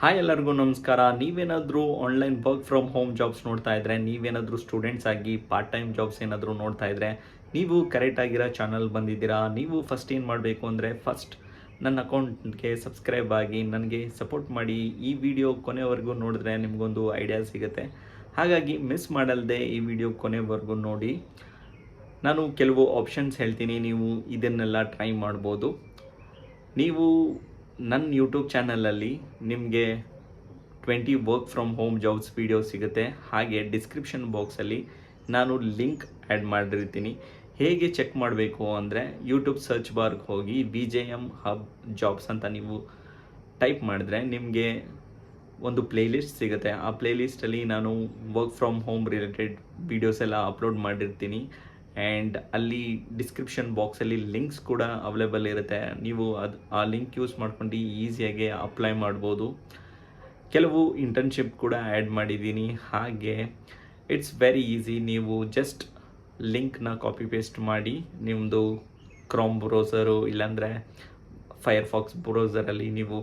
Hi ಎಲ್ಲರಿಗೂ ನಮಸ್ಕಾರ. ನೀವೇನಾದರೂ online work from home jobs ನೋಡ್ತಾ ಇದ್ದರೆ, ನೀವೇನಾದರೂ ಸ್ಟೂಡೆಂಟ್ಸ್ ಆಗಿ ಪಾರ್ಟ್ ಟೈಮ್ ಜಾಬ್ಸ್ ಏನಾದರೂ ನೋಡ್ತಾ ಇದ್ದರೆ, ನೀವು ಕರೆಕ್ಟಾಗಿರೋ ಚಾನಲ್ ಬಂದಿದ್ದೀರಾ. ನೀವು ಫಸ್ಟ್ ಏನು ಮಾಡಬೇಕು ಅಂದರೆ, ಫಸ್ಟ್ ನನ್ನ ಅಕೌಂಟ್ಗೆ ಸಬ್ಸ್ಕ್ರೈಬ್ ಆಗಿ ನನಗೆ ಸಪೋರ್ಟ್ ಮಾಡಿ. ಈ ವಿಡಿಯೋ ಕೊನೆವರೆಗೂ ನೋಡಿದ್ರೆ ನಿಮಗೊಂದು ಐಡಿಯಾ ಸಿಗುತ್ತೆ. ಹಾಗಾಗಿ ಮಿಸ್ ಮಾಡಲ್ದೆ ಈ ವಿಡಿಯೋ ಕೊನೆವರೆಗೂ ನೋಡಿ. ನಾನು ಕೆಲವು ಆಪ್ಷನ್ಸ್ ಹೇಳ್ತೀನಿ, ನೀವು ಇದನ್ನೆಲ್ಲ ಟ್ರೈ ಮಾಡ್ಬೋದು. ನೀವು ನನ್ನ ಯೂಟ್ಯೂಬ್ ಚಾನಲಲ್ಲಿ ನಿಮಗೆ 20 work from home jobs video ಸಿಗುತ್ತೆ. ಹಾಗೆ ಡಿಸ್ಕ್ರಿಪ್ಷನ್ ಬಾಕ್ಸಲ್ಲಿ ನಾನು ಲಿಂಕ್ ಆ್ಯಡ್ ಮಾಡಿರ್ತೀನಿ. ಹೇಗೆ ಚೆಕ್ ಮಾಡಬೇಕು ಅಂದರೆ, ಯೂಟ್ಯೂಬ್ ಸರ್ಚ್ ಬಾರ್ಗೆ ಹೋಗಿ BJM ಹಬ್ ಜಾಬ್ಸ್ ಅಂತ ನೀವು ಟೈಪ್ ಮಾಡಿದ್ರೆ ನಿಮಗೆ ಒಂದು ಪ್ಲೇಲಿಸ್ಟ್ ಸಿಗುತ್ತೆ. ಆ ಪ್ಲೇಲಿಸ್ಟಲ್ಲಿ ನಾನು work from home related videos ಎಲ್ಲ ಅಪ್ಲೋಡ್ ಮಾಡಿರ್ತೀನಿ. ಆ್ಯಂಡ್ ಅಲ್ಲಿ ಡಿಸ್ಕ್ರಿಪ್ಷನ್ ಬಾಕ್ಸಲ್ಲಿ ಲಿಂಕ್ಸ್ ಕೂಡ ಅವೈಲೇಬಲ್ ಇರುತ್ತೆ. ನೀವು ಆ ಲಿಂಕ್ ಯೂಸ್ ಮಾಡ್ಕೊಂಡು ಈಸಿಯಾಗಿ ಅಪ್ಲೈ ಮಾಡ್ಬೋದು. ಕೆಲವು ಇಂಟರ್ನ್ಶಿಪ್ ಕೂಡ ಆ್ಯಡ್ ಮಾಡಿದ್ದೀನಿ. ಹಾಗೆ ಇಟ್ಸ್ ವೆರಿ ಈಸಿ. ನೀವು ಜಸ್ಟ್ ಲಿಂಕ್ನ ಕಾಪಿ ಪೇಸ್ಟ್ ಮಾಡಿ ನಿಮ್ಮದು ಕ್ರೋಮ್ ಬ್ರೌಸರು ಇಲ್ಲಾಂದರೆ ಫೈರ್ಫಾಕ್ಸ್ ಬ್ರೌಸರಲ್ಲಿ ನೀವು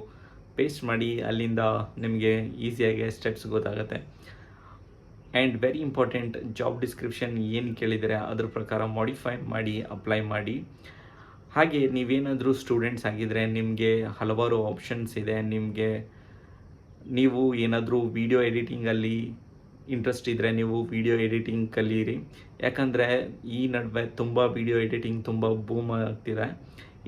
ಪೇಸ್ಟ್ ಮಾಡಿ, ಅಲ್ಲಿಂದ ನಿಮಗೆ ಈಸಿಯಾಗಿ ಸ್ಟೆಪ್ಸ್ ಗೊತ್ತಾಗುತ್ತೆ. And very important, job description ಏನು ಕೇಳಿದರೆ ಅದ್ರ ಪ್ರಕಾರ ಮಾಡಿಫೈ ಮಾಡಿ ಅಪ್ಲೈ ಮಾಡಿ. ಹಾಗೆ ನೀವೇನಾದರೂ ಸ್ಟೂಡೆಂಟ್ಸ್ ಆಗಿದ್ದರೆ ನಿಮಗೆ ಹಲವಾರು ಆಪ್ಷನ್ಸ್ ಇದೆ. ನೀವು ಏನಾದರೂ ವಿಡಿಯೋ ಎಡಿಟಿಂಗಲ್ಲಿ ಇಂಟ್ರೆಸ್ಟ್ ಇದ್ದರೆ ನೀವು ವಿಡಿಯೋ ಎಡಿಟಿಂಗ್ ಕಲೀರಿ. ಯಾಕಂದರೆ ಈ ನಡುವೆ ತುಂಬ ವಿಡಿಯೋ ಎಡಿಟಿಂಗ್ ತುಂಬ ಬೂಮ್ ಆಗ್ತಿದೆ.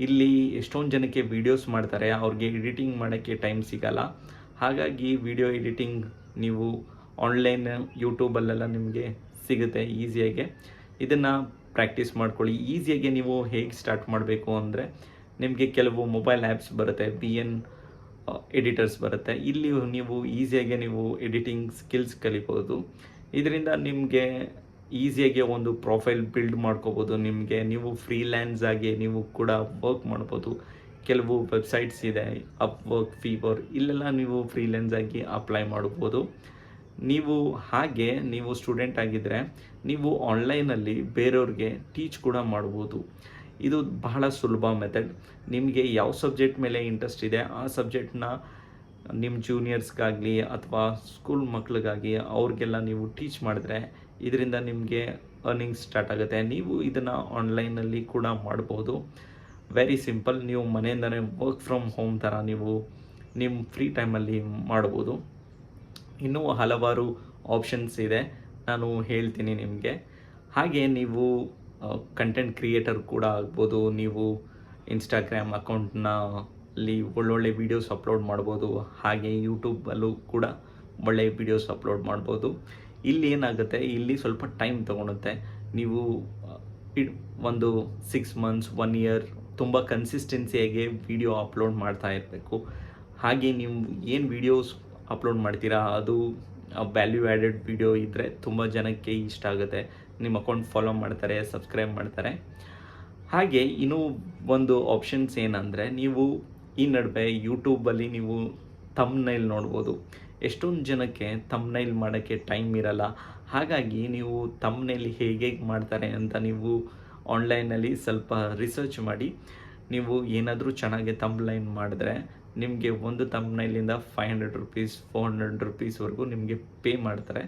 ಇಲ್ಲಿ ಎಷ್ಟೊಂದು ಜನಕ್ಕೆ ವೀಡಿಯೋಸ್ ಮಾಡ್ತಾರೆ, ಅವ್ರಿಗೆ ಎಡಿಟಿಂಗ್ ಮಾಡೋಕ್ಕೆ ಟೈಮ್ ಸಿಗಲ್ಲ. ಹಾಗಾಗಿ ವಿಡಿಯೋ ಎಡಿಟಿಂಗ್ ನೀವು ಆನ್ಲೈನ್ ಯೂಟ್ಯೂಬಲ್ಲೆಲ್ಲ ನಿಮಗೆ ಸಿಗುತ್ತೆ ಈಸಿಯಾಗೆ. ಇದನ್ನು ಪ್ರಾಕ್ಟೀಸ್ ಮಾಡ್ಕೊಳ್ಳಿ. ಈಸಿಯಾಗಿ ನೀವು ಹೇಗೆ ಸ್ಟಾರ್ಟ್ ಮಾಡಬೇಕು ಅಂದರೆ, ನಿಮಗೆ ಕೆಲವು ಮೊಬೈಲ್ ಆ್ಯಪ್ಸ್ ಬರುತ್ತೆ, VN ಎಡಿಟರ್ಸ್ ಬರುತ್ತೆ. ಇಲ್ಲಿ ನೀವು ಈಸಿಯಾಗಿ ನೀವು ಎಡಿಟಿಂಗ್ ಸ್ಕಿಲ್ಸ್ ಕಲಿಬೋದು. ಇದರಿಂದ ನಿಮಗೆ ಈಸಿಯಾಗಿ ಒಂದು ಪ್ರೊಫೈಲ್ ಬಿಲ್ಡ್ ಮಾಡ್ಕೋಬೋದು. ನೀವು ಫ್ರೀಲ್ಯಾನ್ಸ್ ಆಗಿ ನೀವು ಕೂಡ ವರ್ಕ್ ಮಾಡ್ಬೋದು. ಕೆಲವು ವೆಬ್ಸೈಟ್ಸ್ ಇದೆ, ಅಪ್ವರ್ಕ್, ಫೀವರ್, ಇಲ್ಲೆಲ್ಲ ನೀವು ಫ್ರೀಲ್ಯಾನ್ಸ್ ಆಗಿ ಅಪ್ಲೈ ಮಾಡ್ಬೋದು. ನೀವು ಸ್ಟೂಡೆಂಟ್ ಆಗಿದ್ದರೆ ನೀವು ಆನ್ಲೈನಲ್ಲಿ ಬೇರೆಯವ್ರಿಗೆ ಟೀಚ್ ಕೂಡ ಮಾಡ್ಬೋದು. ಇದು ಬಹಳ ಸುಲಭ ಮೆಥಡ್. ನಿಮಗೆ ಯಾವ ಸಬ್ಜೆಕ್ಟ್ ಮೇಲೆ ಇಂಟ್ರೆಸ್ಟ್ ಇದೆ ಆ ಸಬ್ಜೆಕ್ಟ್ನ ನಿಮ್ಮ ಜೂನಿಯರ್ಸ್ಗಾಗಲಿ ಅಥವಾ ಸ್ಕೂಲ್ ಮಕ್ಕಳಿಗಾಗಿ ಅವ್ರಿಗೆಲ್ಲ ನೀವು ಟೀಚ್ ಮಾಡಿದ್ರೆ ಇದರಿಂದ ನಿಮಗೆ ಅರ್ನಿಂಗ್ ಸ್ಟಾರ್ಟ್ ಆಗುತ್ತೆ. ನೀವು ಇದನ್ನು ಆನ್ಲೈನಲ್ಲಿ ಕೂಡ ಮಾಡ್ಬೋದು. Very simple. ನೀವು ಮನೆಯಿಂದನೇ ವರ್ಕ್ ಫ್ರಮ್ ಹೋಮ್ ಥರ ನೀವು ನಿಮ್ಮ ಫ್ರೀ ಟೈಮಲ್ಲಿ ಮಾಡ್ಬೋದು. ಇನ್ನೂ ಹಲವಾರು ಆಪ್ಷನ್ಸ್ ಇದೆ, ನಾನು ಹೇಳ್ತೀನಿ ನಿಮಗೆ. ಹಾಗೆ ನೀವು ಕಂಟೆಂಟ್ ಕ್ರಿಯೇಟರ್ ಕೂಡ ಆಗ್ಬೋದು. ನೀವು ಇನ್ಸ್ಟಾಗ್ರಾಮ್ ಅಕೌಂಟ್ನಲ್ಲಿ ಒಳ್ಳೊಳ್ಳೆ ವೀಡಿಯೋಸ್ ಅಪ್ಲೋಡ್ ಮಾಡ್ಬೋದು. ಹಾಗೆ ಯೂಟ್ಯೂಬಲ್ಲೂ ಕೂಡ ಒಳ್ಳೆ ವೀಡಿಯೋಸ್ ಅಪ್ಲೋಡ್ ಮಾಡ್ಬೋದು. ಇಲ್ಲಿ ಏನಾಗುತ್ತೆ, ಇಲ್ಲಿ ಸ್ವಲ್ಪ ಟೈಮ್ ತೊಗೊಳುತ್ತೆ. ನೀವು ಒಂದು 6 ಮಂತ್ಸ್ 1 ಇಯರ್ ತುಂಬ ಕನ್ಸಿಸ್ಟೆನ್ಸಿಯಾಗಿ ವೀಡಿಯೋ ಅಪ್ಲೋಡ್ ಮಾಡ್ತಾ ಇರಬೇಕು. ಹಾಗೆ ನೀವು ಏನು ವೀಡಿಯೋಸ್ ಅಪ್ಲೋಡ್ ಮಾಡ್ತೀರಾ ಅದು ವ್ಯಾಲ್ಯೂ ಆ್ಯಡೆಡ್ ವೀಡಿಯೋ ಇದ್ದರೆ ತುಂಬ ಜನಕ್ಕೆ ಇಷ್ಟ ಆಗುತ್ತೆ. ನಿಮ್ಮ ಅಕೌಂಟ್ ಫಾಲೋ ಮಾಡ್ತಾರೆ, ಸಬ್ಸ್ಕ್ರೈಬ್ ಮಾಡ್ತಾರೆ. ಹಾಗೆ ಇನ್ನೂ ಒಂದು ಆಪ್ಷನ್ಸ್ ಏನಂದರೆ, ನೀವು ಈ ನಡುವೆ ಯೂಟ್ಯೂಬಲ್ಲಿ ನೀವು ಥಂಬ್ನೈಲ್ ನೋಡ್ಬೋದು. ಎಷ್ಟೊಂದು ಜನಕ್ಕೆ ಥಂಬ್ನೈಲ್ ಮಾಡೋಕ್ಕೆ ಟೈಮ್ ಇರಲ್ಲ. ಹಾಗಾಗಿ ನೀವು ಥಂಬ್ನೈಲ್ ಹೇಗೆ ಮಾಡ್ತಾರೆ ಅಂತ ನೀವು ಆನ್ಲೈನಲ್ಲಿ ಸ್ವಲ್ಪ ರಿಸರ್ಚ್ ಮಾಡಿ. ನೀವು ಏನಾದರೂ ಚೆನ್ನಾಗಿ ಥಂಬ್ನೈಲ್ ಮಾಡಿದ್ರೆ ನಿಮಗೆ ಒಂದು ಥಂಬ್ನೈಲಿಂದ 500 ರೂಪೀಸ್ 400 ರೂಪೀಸ್ವರೆಗೂ ನಿಮಗೆ ಪೇ ಮಾಡ್ತಾರೆ.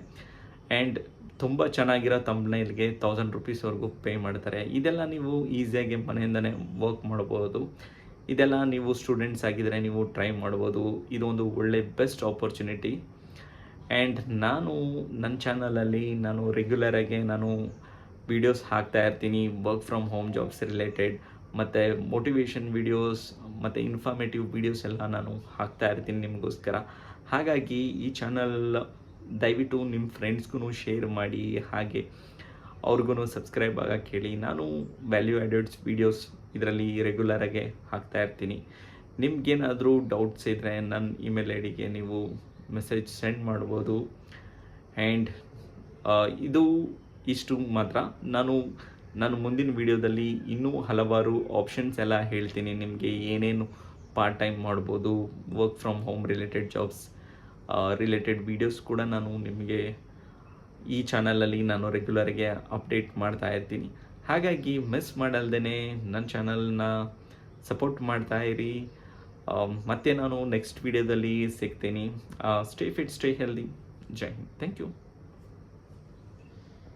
ಆ್ಯಂಡ್ ತುಂಬ ಚೆನ್ನಾಗಿರೋ ಥಂಬ್ನೈಲ್ಗೆ 1000 ರೂಪೀಸ್ವರೆಗೂ ಪೇ ಮಾಡ್ತಾರೆ. ಇದೆಲ್ಲ ನೀವು ಈಸಿಯಾಗಿ ಮನೆಯಿಂದನೇ ವರ್ಕ್ ಮಾಡ್ಬೋದು. ಇದೆಲ್ಲ ನೀವು ಸ್ಟೂಡೆಂಟ್ಸ್ ಆಗಿದ್ದರೆ ನೀವು ಟ್ರೈ ಮಾಡ್ಬೋದು. ಇದೊಂದು ಒಳ್ಳೆ ಬೆಸ್ಟ್ ಆಪರ್ಚುನಿಟಿ. ಆ್ಯಂಡ್ ನನ್ನ ಚಾನಲಲ್ಲಿ ರೆಗ್ಯುಲರಾಗಿ ವೀಡಿಯೋಸ್ ಹಾಕ್ತಾ ಇರ್ತೀನಿ, work from home jobs related, ಮತ್ತು ಮೋಟಿವೇಶನ್ ವೀಡಿಯೋಸ್ ಮತ್ತು ಇನ್ಫಾರ್ಮೇಟಿವ್ ವೀಡಿಯೋಸ್ ಎಲ್ಲ ನಾನು ಹಾಕ್ತಾ ಇರ್ತೀನಿ ನಿಮಗೋಸ್ಕರ. ಹಾಗಾಗಿ ಈ ಚಾನಲ್ ದಯವಿಟ್ಟು ನಿಮ್ಮ ಫ್ರೆಂಡ್ಸ್ಗೂ ಶೇರ್ ಮಾಡಿ. ಹಾಗೆ ಅವ್ರಿಗೂ ಸಬ್ಸ್ಕ್ರೈಬ್ ಆಗೋಕ್ಕೆ ಹೇಳಿ. ನಾನು ವ್ಯಾಲ್ಯೂ ಆ್ಯಡೆಡ್ಸ್ ವೀಡಿಯೋಸ್ ಇದರಲ್ಲಿ ರೆಗ್ಯುಲರಾಗಿ ಹಾಕ್ತಾ ಇರ್ತೀನಿ. ನಿಮ್ಗೇನಾದರೂ ಡೌಟ್ಸ್ ಇದ್ದರೆ ನನ್ನ ಇಮೇಲ್ ಐಡಿಗೆ ನೀವು ಮೆಸೇಜ್ ಸೆಂಡ್ ಮಾಡ್ಬೋದು. ಆ್ಯಂಡ್ ಇದು ಇಷ್ಟು ಮಾತ್ರ. ನಾನು ಮುಂದಿನ ವೀಡಿಯೋದಲ್ಲಿ ಇನ್ನೂ ಹಲವಾರು ಆಪ್ಷನ್ಸ್ ಎಲ್ಲ ಹೇಳ್ತೀನಿ. ನಿಮಗೆ ಏನೇನು ಪಾರ್ಟ್ ಟೈಮ್ ಮಾಡ್ಬೋದು, work from home related jobs related videos ಕೂಡ ನಾನು ನಿಮಗೆ ಈ ಚಾನಲಲ್ಲಿ ರೆಗ್ಯುಲರ್ಗೆ ಅಪ್ಡೇಟ್ ಮಾಡ್ತಾ ಇರ್ತೀನಿ. ಹಾಗಾಗಿ ಮಿಸ್ ಮಾಡಲ್ದೇ ನನ್ನ ಚಾನಲ್ನ ಸಪೋರ್ಟ್ ಮಾಡ್ತಾ ಇರಿ. ಮತ್ತೆ ನಾನು ನೆಕ್ಸ್ಟ್ ವಿಡಿಯೋದಲ್ಲಿ ಸಿಗ್ತೀನಿ. Stay fit, stay healthy. ಜೈ ಹಿಂದ್. Thank you.